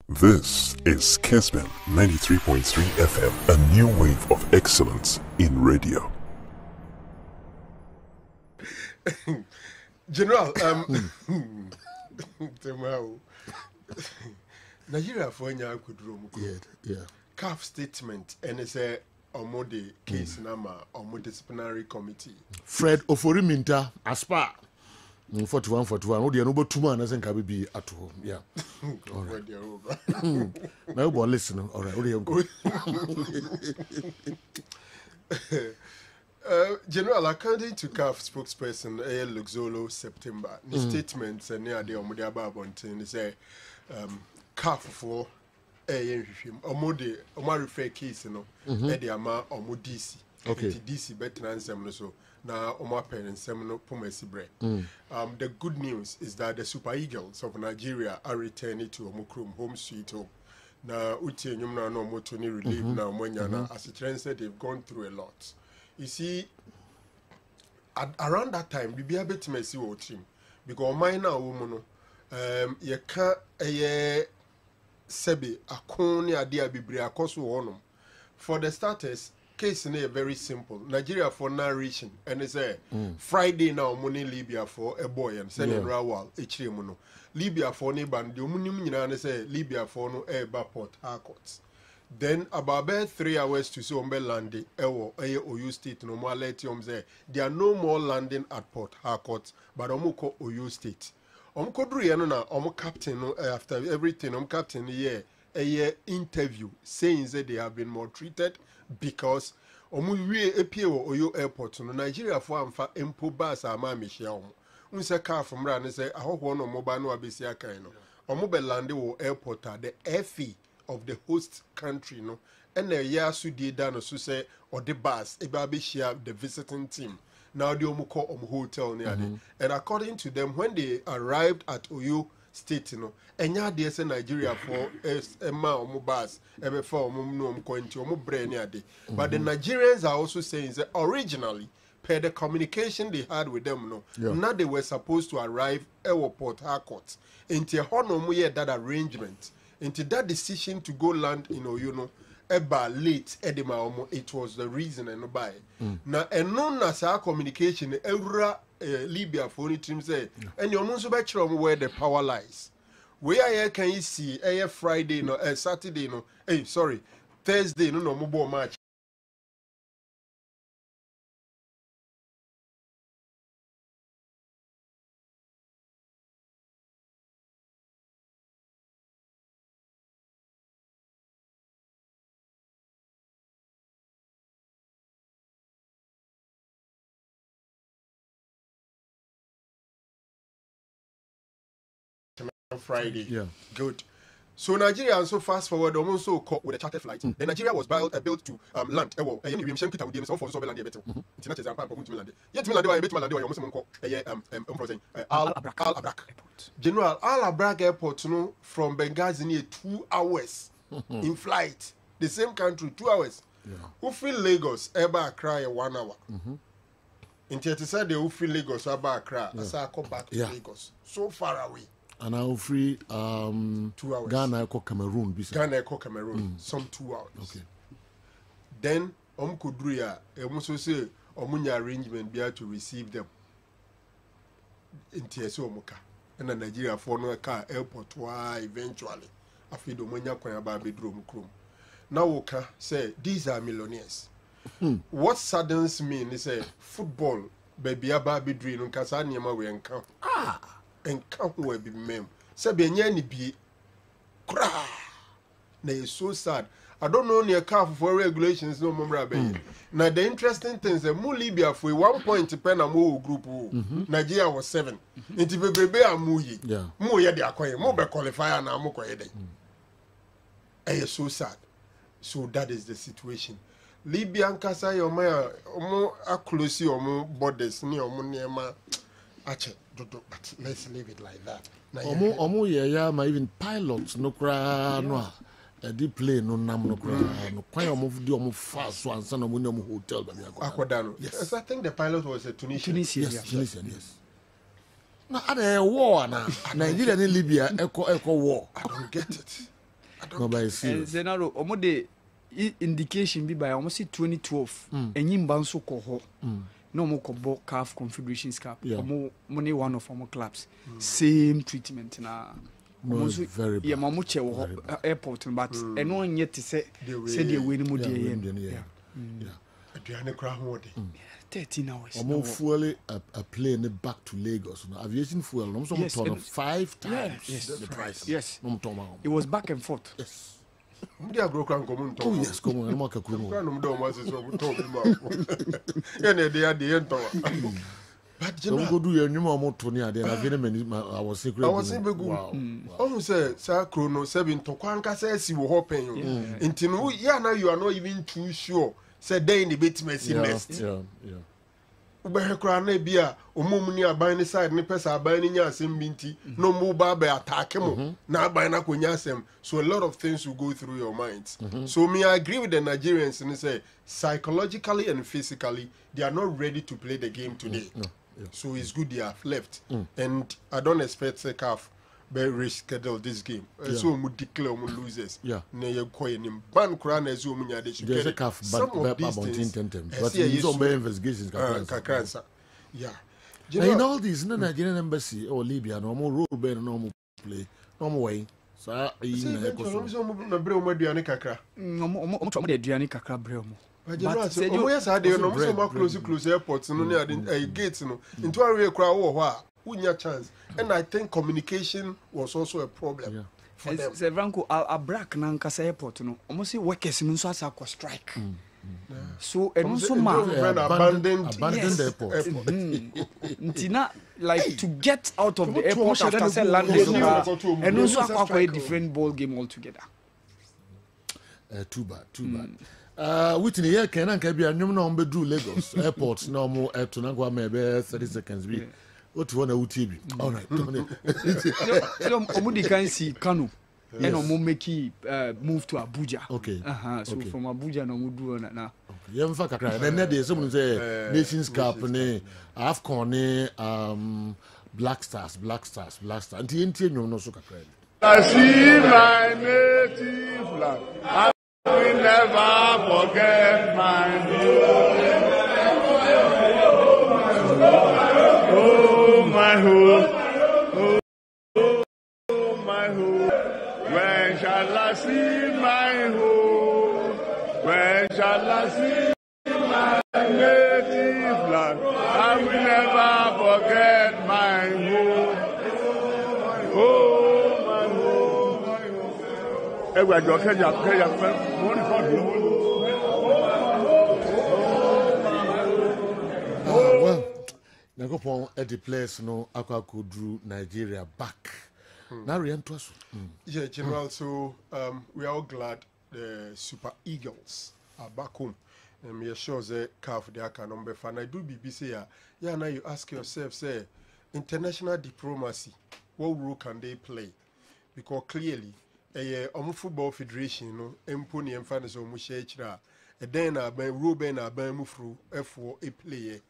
This is Kessben 93.3 FM, a new wave of excellence in radio. General, Nigeria for any could room. Yeah. CAF statement and it's a omode case number or disciplinary committee. Fred Oforiminta Aspa 41 what the no 2 man as can be at home. Yeah. All right. Now go listen. All right. General, according to CAF spokesperson Luxolo September, the statements and near the Omodia Babontin is a CAF for Omode Omarife case, you know, Ediama Omodisi. Okay. DC better so now Omar parents Semino Pomesi Bre. The good news is that the Super Eagles of Nigeria are returning to Omukrum home sweet home. Now Uti and Yumna no Motoni relief now Monyana as a trend said they've gone through a lot. You see, around that time, we be able to see what team because mine now woman, you can't sebi akoni adia bibria koso wonom. For the starters, case is very simple. Nigeria for narration and it's a Friday now money Libya for a boy and sending Rawal Echimono. Libya for neighbor and the Munim say Libya for no air Port Harcourt. Then about 3 hours to see Ombe landing, Oyo State no more let say there are no more landing at Port Harcourt, but Omuko Oyo State. Omkodru na Omo captain after everything captain a interview saying that they have been maltreated because Omu appear Oyo Airport no Nigeria for amfa empo bus ama mehia omo. Unse car from ran say ahoho no mobile no abesia kan no. Omo be lande wo airport the FE of the host country, no, and a year so did dano so say or the bus a share the visiting team. Now the Omuko hotel near and according to them, when they arrived at Oyo State, you know, and ya dear say Nigeria for a ma bus ever for no going to brain day. But the Nigerians are also saying that originally per the communication they had with them, no, now they were supposed to arrive at Port Harcourt. Into a that arrangement. Into that decision to go land in Oyo, eba late edema omo, it was the reason and by. Now and non as our communication every Libya for it team say and your monso bachelor where the power lies. Where can you see a Friday no Saturday no Thursday no mobile match. Friday. Yeah. Good. So Nigeria and so fast forward almost so caught with a charter flight. Then Nigeria was built to land. General Al Abrak Airport, you know, from Benghazi near 2 hours in flight. The same country, 2 hours. Who feel Lagos ever cry 1 hour? Until it said they who feel Lagos ever cry. As I come back to Lagos, so far away. And I'll free 2 hours. Ghana Cameroon. Cameroon. Some 2 hours. Okay. Then Kodruya, also say Omunya arrangement be to receive them in TSO Moka. And Nigeria for no car airport eventually. After the Omunya Kwaya bedroom room. Now Oka say these are millionaires. What saddens me is say football baby baby dream Kasanyama we encounter. And come where be mem. Sabi nyani be cry. Na is so sad. I don't know near car for regulations no member be. Now the interesting thing is that mu Libya for 1 point pen and mu group Nigeria was 7. Inti bebe amu yi. Mu ye de akoye. Mu be qualifier na mu koye dey. It's so sad. So that is the situation. Libyan kasa yo ma omo aklosi omo borders ni omo niema ache. But let's leave it like that. Omo even pilots no cry no a deep plane no nam no cry no quite omo fast one son of no hotel. Yes, I think the pilot was a Tunisian. Yes. Now at a war now Nigeria and Libya echo war. I don't get it. Nobody serious. Naro omo de indication bi by almost 2012 enyim ba nso ko ho no mo ko bo CAF Confederations Cup omo money one of our clubs same treatment na very bad. mo che wo airport but eno onye te se the way ni mo de aduane kra ho de 13 hours omo fuel a plane back to Lagos no aviation fuel no so mo turn 5 times the price. Yes, no turn it was back and forth. Yes. Mudi agro kran komun to. Oh yes, come on, no kakuru. Kran no do mo se so to bi ma. Ya na de ade ento. But you go do your nyuma omo to ni ade na vene mani I was secret. I was be good. Oh say sa chrono 7 to kwan ka say si wo ho pen yo. Intinu ya na you are not even too sure. Say day in the bit messy next. Yeah. Ube kra na bia omom ni aban ni side ni pesa aban ni nya asem binti no mo ba be attack mo na aban na konya asem. So a lot of things will go through your minds. So me I agree with the Nigerians and say psychologically and physically they are not ready to play the game today. So it's good they have left. And I don't expect CAF be reschedule this game. So we declare we losers. Na ye koy ni ban kra na zo mu nya de there's a CAF but you don't be investigations kakransa. Yeah. In all these no Nigerian embassy or Libya no more rule be no more play no more way. So na bre o maduane kakra. Omo twa mo de aduane kakra bre omo. But omo yes ade no so ma close airport no ne ade gate no. Into awe kra wo ho a unya chance. And I think communication was also a problem for them. Franco a break na nkasa airport no. Omo say workers no so asa strike. So and also abandoned the airport. Ntina like to get out of the airport after say landed and also a different ball game altogether. Too bad. Whitney here can and be a new number do Lagos airport no more to Nagwa maybe 30 seconds. What one UTB? All right. So Omudi can see Kanu. And omo make move to Abuja. Okay. So from Abuja no mo do na. Okay. You have kakra. Then there someone say Nations Cup ne AFCON ne Black Stars. Anti no so kakra. I see my native land. I will never forget my home. Oh my home. Oh my home. When shall I see my home? When shall I see my native land? I will never forget my home. Oh, my home. Everywhere you can, well, Nagopon at the place no Aqua could drew Nigeria back. Now we enter. Yeah, General. So we are all glad the Super Eagles are back home. And we are sure the CAF they are number fan. I do BBC here. Yeah, now you ask yourself, say, international diplomacy, what role can they play? Because clearly, a football federation, no, empony and fans of Mushechra, a then a ben Ruben a ben Mufru F4 a player,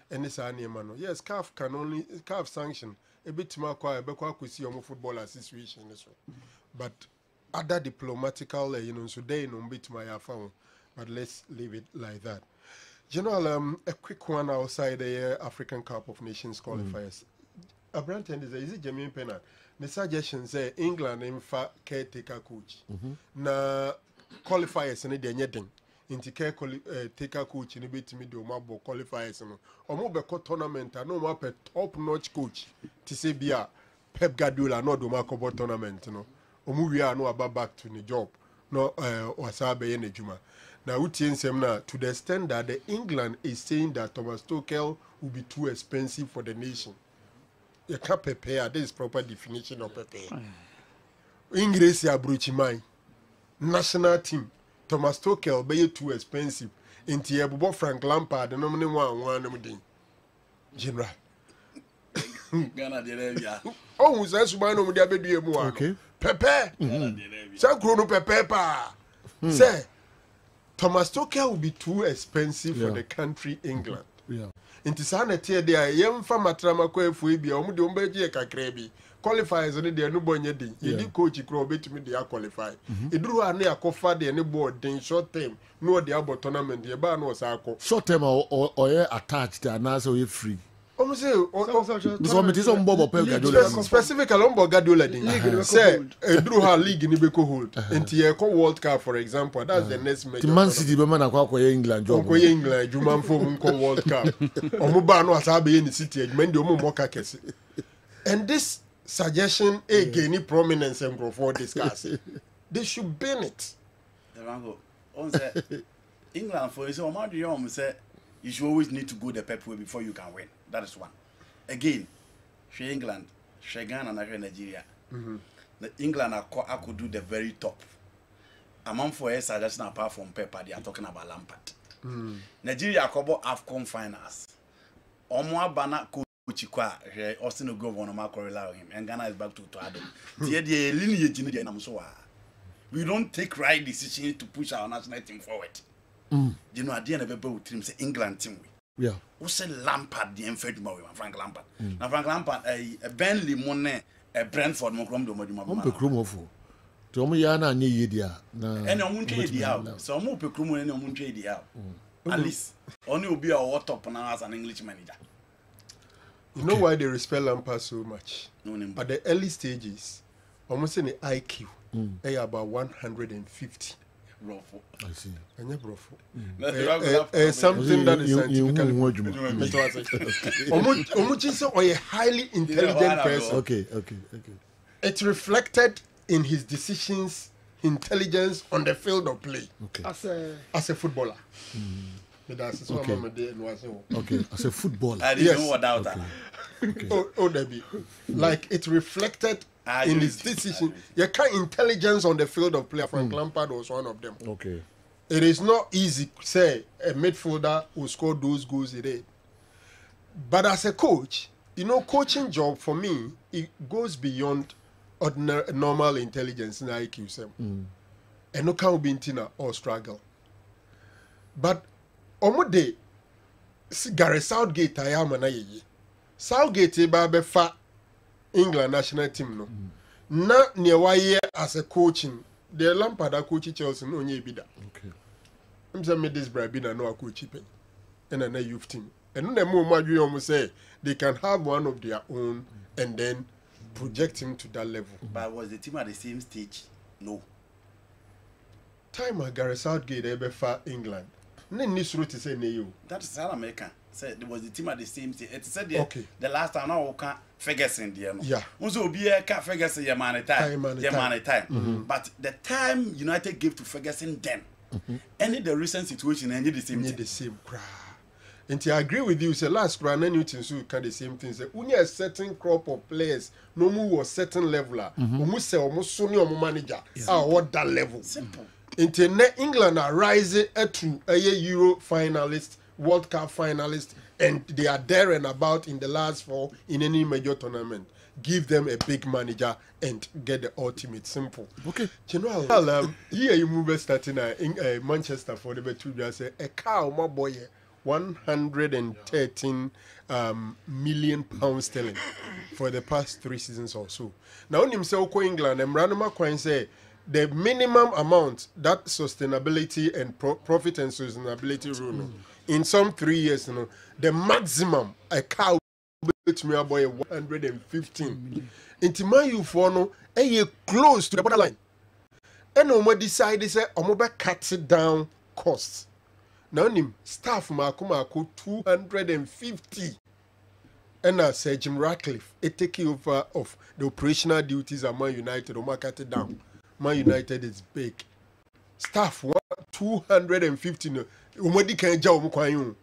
and it's an man. Yes, CAF can only CAF sanction. A bit more quiet, but we see your football association. But other diplomatical, so they no bit my found. But let's leave it like that. General, a quick one outside the African Cup of Nations qualifiers. A brand is it Jamie Pennant? The suggestion say England in fact caretaker coach. Na qualifiers and the anything. Inti caretaker coach in a bit me do mabo qualifiers no. Omo be tournament no more top notch coach. Tise bia Pep Guardiola no do mako tournament no. Omo we are no about back to the job. No wasabe ye nejuma. Now to the extent that the England is saying that Thomas Tuchel will be too expensive for the nation. You can't prepare. This is proper definition of prepare. English ya bruchimai. National team. Thomas Tuchel be too expensive. Inti ebubo Frank Lampard no mne one mdin. General. Ghana de Oh, say suban no mde abedu emu wa. Okay. Pepe. Say kro no pepe pa. Say Thomas Tuchel will be too expensive for the country England. Yeah. Inti sana tie dia yemfa matrama kwa efu bi omo de ombeje kakra bi qualifiers no dey no boy nyedi you di coach kro betumi dey qualify eduru ha na akofa dey ne board den short term no dey about tournament dey ba no sa akọ short term or attached and also you free say so me this on Bobo Guardiola specifically on Bobo Guardiola din say eduru ha league ni be ko hold enti e ko World Cup for example that's the next major Man City be man akwa England job ko England juma fo mun ko World Cup omo ba no asabe ye ni City edman de omo moka kese and this suggestion again prominence and grow for discuss they should ban it on say England for so man you say you should always need to go the Pep way before you can win. That is one. Again, she England, she Ghana, and Nigeria. The England I could do the very top. Among for a suggestion apart from Pep, they are talking about Lampard. Nigeria cover AFCON finals. Omwa bana coach kwa Austin Ogovo no allow him, and Ghana is back to Adam. The lineage in the we don't take right decisions to push our national team forward. You know, at the end of the day, team say England team. Yeah. Who say Lampard the infant Frank Lampard. Now Frank Lampard a Burnley money a Brentford mo krom do mo pe krom ofo. To mo ya na anye ye dia na. And omo ntwe dia. So mo pe krom and omo ntwe dia. At least only will be a top now as an English manager. You know why they respect Lampard so much? At the early stages, almost in the IQ, they are about 150. I see. Something that is scientifically a highly intelligent person. Okay. It reflected in his decisions, intelligence on the field of play. Okay. As a footballer. Okay, as a footballer. I didn't know what that. Oh, Debbie. Like it reflected in his decision. You can't intelligence on the field of play. Frank Lampard was one of them. Okay. It is not easy, say, a midfielder who scored those goals he did. But as a coach, you know, coaching job for me, it goes beyond ordinary, normal intelligence in IQ. And no can be in or struggle. But Omode, Gary Southgate, I am an Southgate, Babe Fa England national team no. Na near why as a coaching, the Lampard coach Chelsea no nye bida. Okay. I'm saying me this brabina no coach pen, and a youth team. And no more madu almost say they can have one of their own and then project him to that level. But was the team at the same stage? No. Time Gary Southgate ever fa England. Then this route is saying you. That is South America. Said there was the team at the same stage. It said the last time now can Ferguson there. Yeah. Also be a cat Ferguson your man time. But the time United gave to Ferguson then, any the recent situation ended the same. The same cry. And I agree with you. Say last run and you so can the same thing. Say when you a certain crop of players, no more was certain leveler. Almost say almost senior manager. What that level? Simple. Until England are rising to a Euro finalist, World Cup finalist, and they are there and about in the last four in any major tournament. Give them a big manager and get the ultimate. Simple. Okay. You know, here you move starting in Manchester for the two say a cow, my boy, 113 million pounds sterling for the past 3 seasons or so. Now, on himself, England and Ranoma Coin say. The minimum amount that sustainability and profit and sustainability rule in some 3 years, the maximum a cow bet me about 115. Into my you for no, a year close to the borderline. And no more decide they say, Omoba cuts it down costs. Now, staff Marco 250. And Sir Jim Ratcliffe, it take over of the operational duties at Man United, or cut it down. Man United is big. Staff 250. Umadi can jaw mukwayu.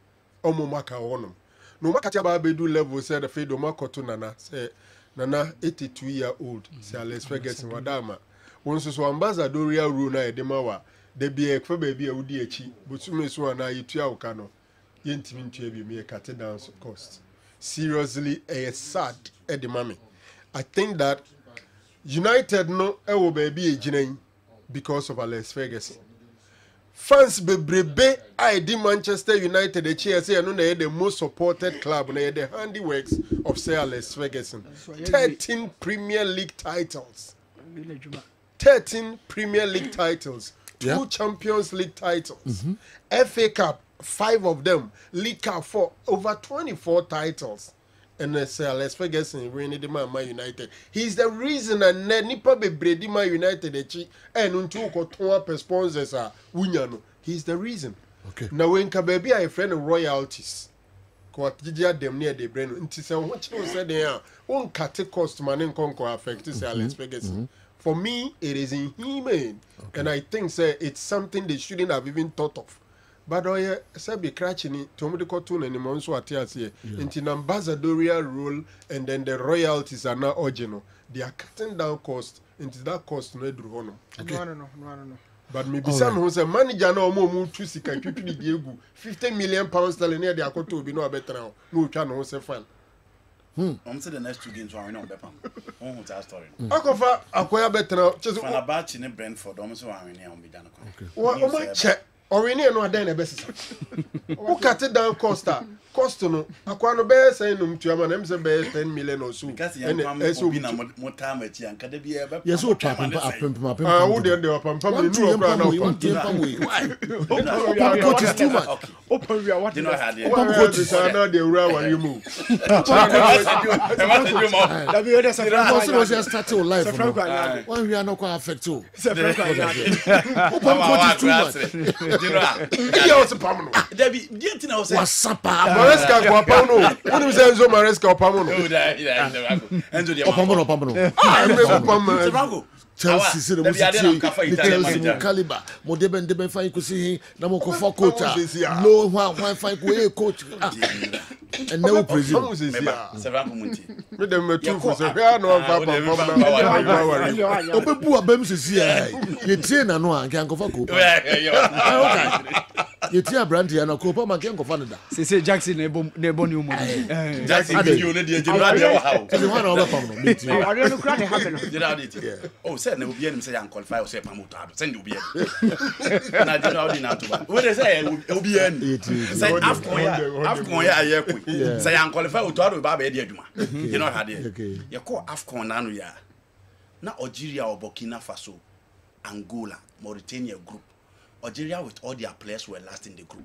Omo maka honum. No maka ba bedu level said the Fedo Makoto Nana say Nana 82-year-old. Say Alex Ferguson wadama. Once so ambassador real rule na edemawa. De be a baby a udi echi. Butume so na yitua ukano. Yentimi ntua bi me cut down cost. Seriously, a sad edemame. I think that United no ewo baby a jinain because of Alex Ferguson. fans bebrebe I di Manchester United the cheer say no na the most supported club na the handiworks of Sir Alex Ferguson. 13 Premier League titles. 13 Premier League titles. 2 Champions League titles. FA Cup, 5 of them. League Cup 4, over 24 titles. And Sir Alex Ferguson winning the Man United. He's the reason and nipa bebre di Man United and until ko sponsors are wunyano. He's the reason. Okay. Now when ka baby a friend of royalties. Ko atijia dem near the brain. Nti se ho che say there on cut cost man nko affect Sir Alex Ferguson. For me it is inhumane. And I think say it's something they shouldn't have even thought of. But I say be crashing to me the tune and monso atias here. Into an ambassadorial role and then the royalties are now original. They are cutting down cost into that cost no do hono. No. But maybe some who say manager no more move to see can keep the Diego 50 million pounds sterling near the akoto be no better now. No try no say fan. I'm say the next 2 games are not better. On with that story. Akofa akoya better now. Just fan about in Brentford, almost so I mean on be done. What check or no ada na best. Who cut it down cost no akwa no be say no mtua ma na say be 10 million or so. Because you am be na more time at yan kada be e be. Yes, o pam. Who dey pam no okra na pam coach is too much. Open we are what You know how they Pam coach is na dey ura when you move. That be other say Also was just start your life. When we are not quite affect you. Pam coach is too much. You know. He also pam no. There be the thing I was Wasapa. Maresca go pam no. Who say Enzo Maresca pam no? Enzo the Opamano. Ah, me pam. Chelsea said the Chelsea caliber. Mo deben fine ko see na mo ko for coach. Low one fine ko coach. And no presume. Me dem me too for say no pam na. Obebu abem sisi ai. Ye tie na no an kan ko for ko. Ye tie brand ya na ko pa man kan ko fa da. say Jackson na ebo new mo. Jackson video na dey general dey how. Say one over pam no. Me tie. I don't cry the happen. You know it. Oh, say na obi anim say yan qualify or say pamoto ado. Send obi anim. Na general dey na to ba. We dey say obi anim. Say Afcon ya ayekwe. Say yan qualify o to ado ba be dey adwuma. You know how dey. You call Afcon na no ya. Na Algeria or Burkina Faso, Angola, Mauritania group. Algeria with all their players were last in the group.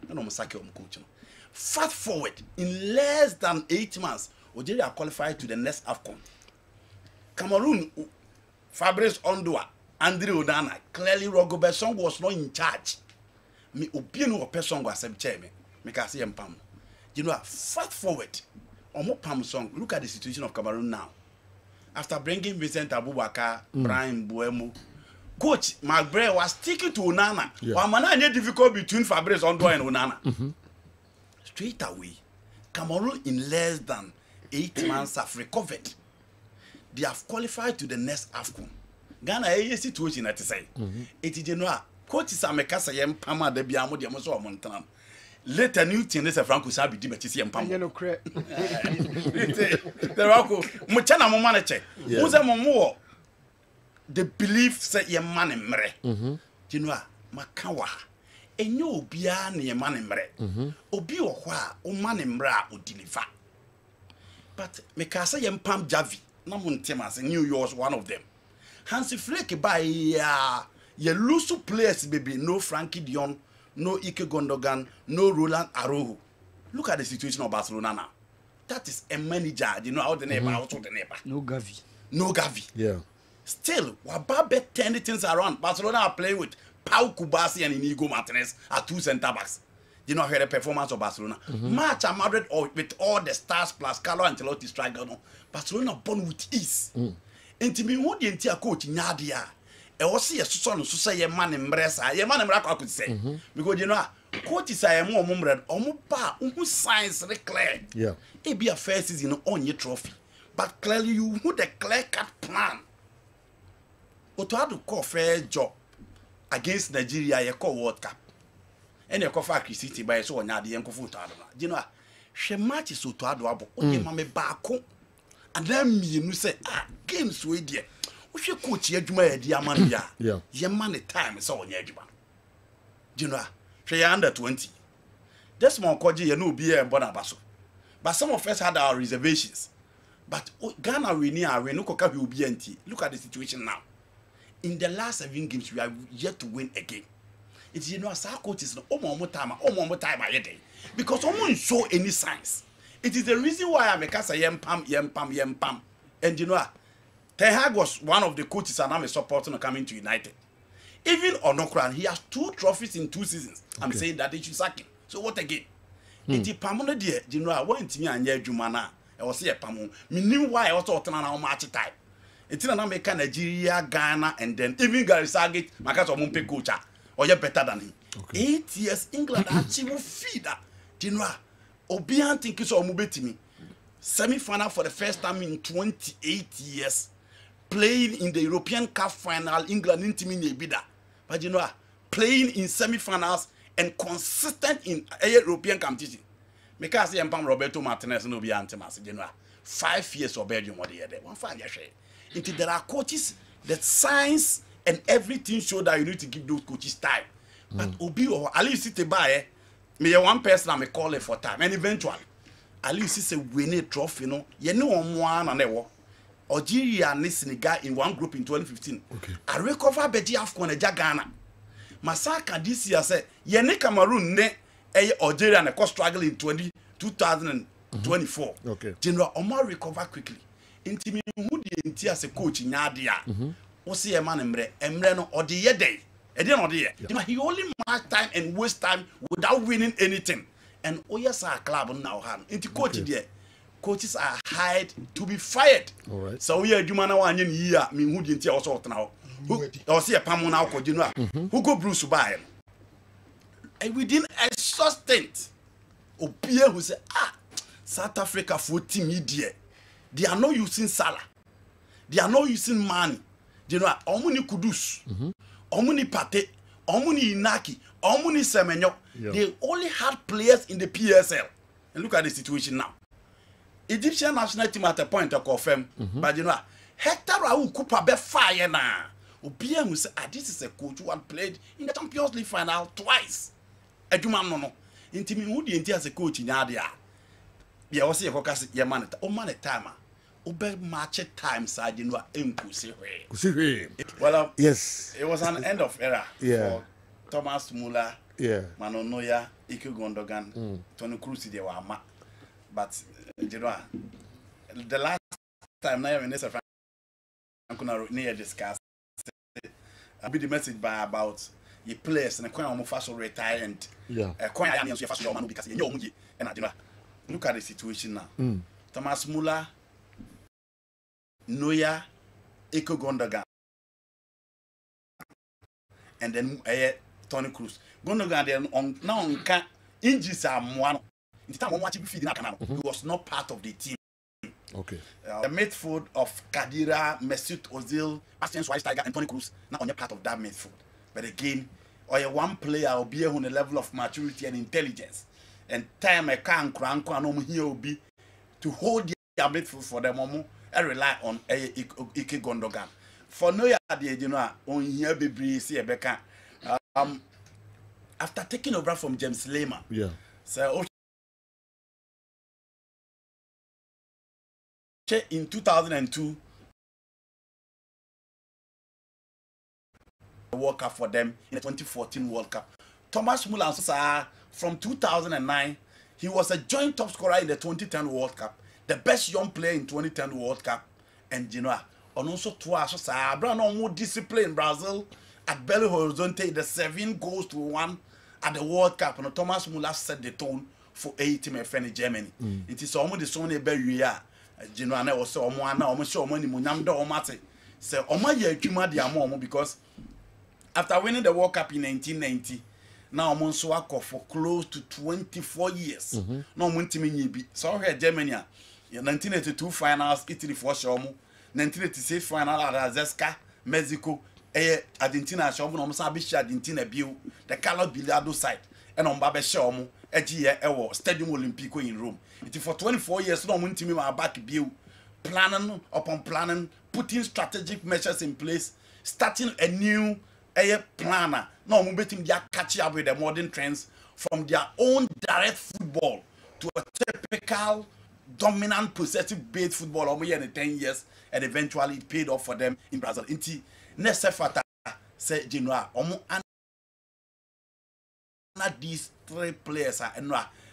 And I'm coach. Fast forward, in less than 8 months, Algeria qualified to the next AFCON. Cameroon, Fabrice Ondoa, Andre Onana, clearly Rigobert Song was not in charge. Me opinion of person was a chairman. Me can see him pam. You know, fast forward, Omo Pam Song. Look at the situation of Cameroon now. After bringing Vincent Abubakar, Brian Buemo, Coach McBray was sticking to Onana. Wamana difficult between Fabrice Ondoa and Onana. Straight away, Cameroon in less than 8 months have recovered. They have qualified to the next AFCON. Ghana a situation at say. It is general. Coach is a mekasa yem pama de biamo de amoso montan. Later new thing is a Franco Sabi di betisi yem pama. No cre. The Rocco Muchana mo manache. Uza mo the belief say yem man emre. General makawa. Enyo obia na yem man emre. Obi wo ho a o man emre a o deliver. But mekasa yem pam Javi. Na Montemas and New York one of them. Hansi Flick by ye loose players baby, no Frankie Dion, no Ike Gundogan, no Roland Araujo. Look at the situation of Barcelona now. That is a manager, you know how the neighbor, also the neighbor. No Gavi. No Gavi. Yeah. Still, Wababe turning things around. Barcelona are playing with Pau Kubasi and Inigo Martinez are 2 center backs. You know, the performance of Barcelona. Match at Madrid with all the stars plus Carlo Ancelotti striker. Barcelona born with ease. Enti me who the entire coach nyadia. E wo se yeso no so say ye man embresa. Ye man embraka could say. Because you know, coach is I am omumred. Omo ba who science clear. Yeah. It be a first season on your trophy. But clearly you who the clear cut plan. Oto had to call fair job against Nigeria ye call World Cup. And you call Factory City by so on the Uncle Foot. You know, she matches so to Adwabo, only mamma bako. And then me, you say, games with you. We should coach your Juma, dear man, yeah, your money time is all Yajuma. you know she under 20 this small koji you know be a bonabaso but some of us had our reservations but Ghana we near we no koka will be anti look at the situation now in the last 7 games we are yet to win again. It's you know as our coaches no more time day because someone show any signs. It is the reason why I make us a yempam and you know Ten Hag was one of the coaches and I'm a supporter coming to United. Even Onokran, he has 2 trophies in 2 seasons. I'm saying that they should sack him. So what again? It is Pamona dear, you know, I went to me and Jumana. I was here Pamu. Meanwhile, I also turn on match time. It's in America, Nigeria, Ghana, and then even Gary Sargate, Makas or Mumpe coacher, or you're better than him. 8 years, England achieve feeder. You know, Obian think it's all me. Semi-final for the first time in 28 years. Playing in the European Cup final, England intimate bidder. But you know, playing in semi-finals and consistent in a European competition. Because I am Roberto Martinez no be antimas. You know, 5 years of Belgium what they had. One fine year. Until there are coaches that science and everything show that you need to give those coaches time. But Obi or at least sit by me one person I may call it for time and eventually at least it's a winning trophy, you know. You know one and they Algeria and Senegal in one group in 2015. Okay. I recover Beji Afcon and Ghana. Masaka this year said, Yene Cameroon ne Algeria and a struggle in 2024. Okay. General Omar recover quickly. Intimi who the as a coach in Yadia. O see a man Emre no or the day. You know, he only mark time and waste time without winning anything. And yes, our club now hand. Into coach there. Coaches are hired to be fired. All right. So we are Jumana one year, me who didn't also now. Who or see a Pamona or Juna who go Bruce by. And within a sustained Opia who say, South Africa for team media. They are not using Salah. They are not using money. You know, Omuni Kudus, Omuni Pate, Omuni Inaki, Omuni Semenyo. They only had players in the PSL. And look at the situation now. Egyptian national team at a point to confirm, but you know, Hector Raul Cooper be fire now. Obia who say, this is a coach who had played in the Champions League final twice. Eduma no. Intimi who the as a coach in Yadia. Yeah, was here for your man at man timer. Obe match time side you know well yes, it was an end of era for Thomas Muller, Manonoya, Ike Gundogan, Tony Cruz they were but you know the last time now in this near discuss be the message by about the players and the coin almost fast retire and coin I am fast because you know and you know look at the situation now. Thomas Muller, Noya, Eko Gundogan, and then Tony Cruz. Gundogan then on now injuries are one. In the time watching feeding he was not part of the team. Okay. The midfield of Kadira, Mesut Ozil, Bastian Schweinsteiger, and Tony Cruz now on a part of that midfield. But again, or one player will be on a level of maturity and intelligence. And time I can't crank on here will be to hold their midfield for them and rely on Ike Gundogan. For no year, you know, on here be see a Becca. After taking over from James Lehmann, so in 2002, the World Cup for them in the 2014 World Cup. Thomas Muller from 2009, he was a joint top scorer in the 2010 World Cup, the best young player in 2010 World Cup, and you know, and also twice, Brown more discipline in Brazil at Belo Horizonte, the 7-1 at the World Cup, and Thomas Muller set the tone for a team in Germany. It is almost the same every you know, and I was almost sure money Munyamdo or Mate. So, because after winning the World Cup in 1990, now I'm on for close to 24 years. No one team be. So here Germany, 1982 finals, Italy for Shomu, 1986 final at Azeska, Mexico, Argentina, Shomu, almost Argentina Bill, the Carlos Bilardo side, and on Babe Shomu, Stadium Olimpico in Rome. It is for 24 years, no one team back Bill, planning upon planning, putting strategic measures in place, starting a new a planner. No, we betting they catch up with the modern trends from their own direct football to a typical dominant possessive based football over here in 10 years, and eventually it paid off for them in Brazil. Inti next fata say Genoa these 3 players are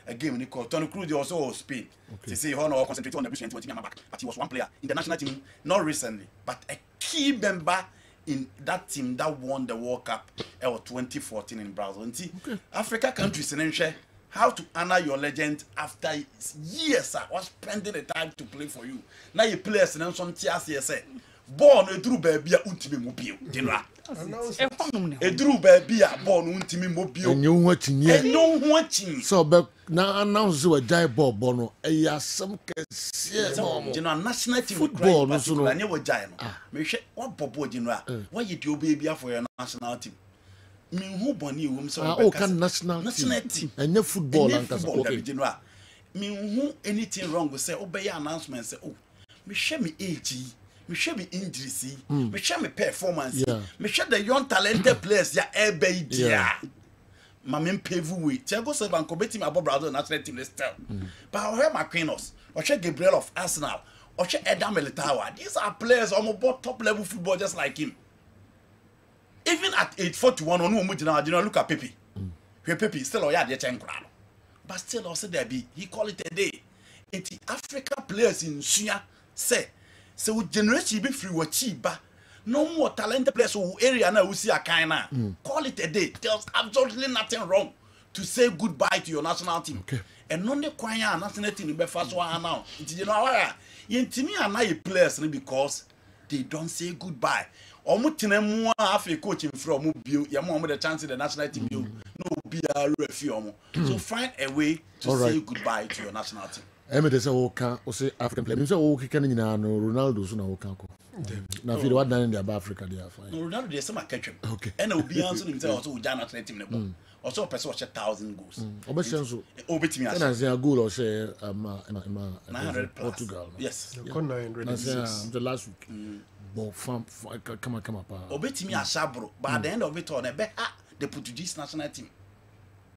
a game in the court. Tony Cruz also Spain. They say Honor concentrate on the business back, but he was one player in the national team, not recently, but a key member in that team that won the World Cup 2014 in Brazil. Africa countries in Asia, how to honor your legend after years was spending the time to play for you. Now you play as an some TRCS. Born a true baby ultimate mobile. A true baby born ultimate mobile. And you watching yet? And no watching. So, but now announce you a die ball bono. Some national team football. No, so I never giant. Me share what Bobo General. Why you do baby for your national team? Me who born you so oh, can national team and your football and General. Me who anything wrong with say obey announcement say oh me share me age. Me share me injury, me share me performance, me share the young talented players ya ebe dia. Mamem pave way. Thiago Silva and Kobe team above Brazil national team still. But I hear Marquinhos, or share Gabriel of Arsenal, or share Eder Militao. These are players almost top level football just like him. Even at age 41, on who look at Pepe. Pepe still or crowd. But still also there be he call it a day. It's Africa players in Suya say. So generation be free what cheap, no more talented players who area now we see a kind of call it a day. There's absolutely nothing wrong to say goodbye to your national team. Okay. And none the choir national team be first one now. It's you know why you to me are not players because they don't say goodbye. Omutine mu afi coaching from mu bio ya mo the chance in the national team bio no be a referee. So find a way to say goodbye to your national team. They say okay, say African player. They say okay, can you know Ronaldo so na okay ko. Na feel what done in the Africa they are fine. No Ronaldo they say ma catch him. Okay. And obi answer himself also with national team nebo. Also person watch 1,000 goals. Obi so. Obi team as. And say a goal or say 900 plus. Portugal. Yes. 906. The last week. But come up. Obi team as sabro. But at the end of it all, the Portuguese national team.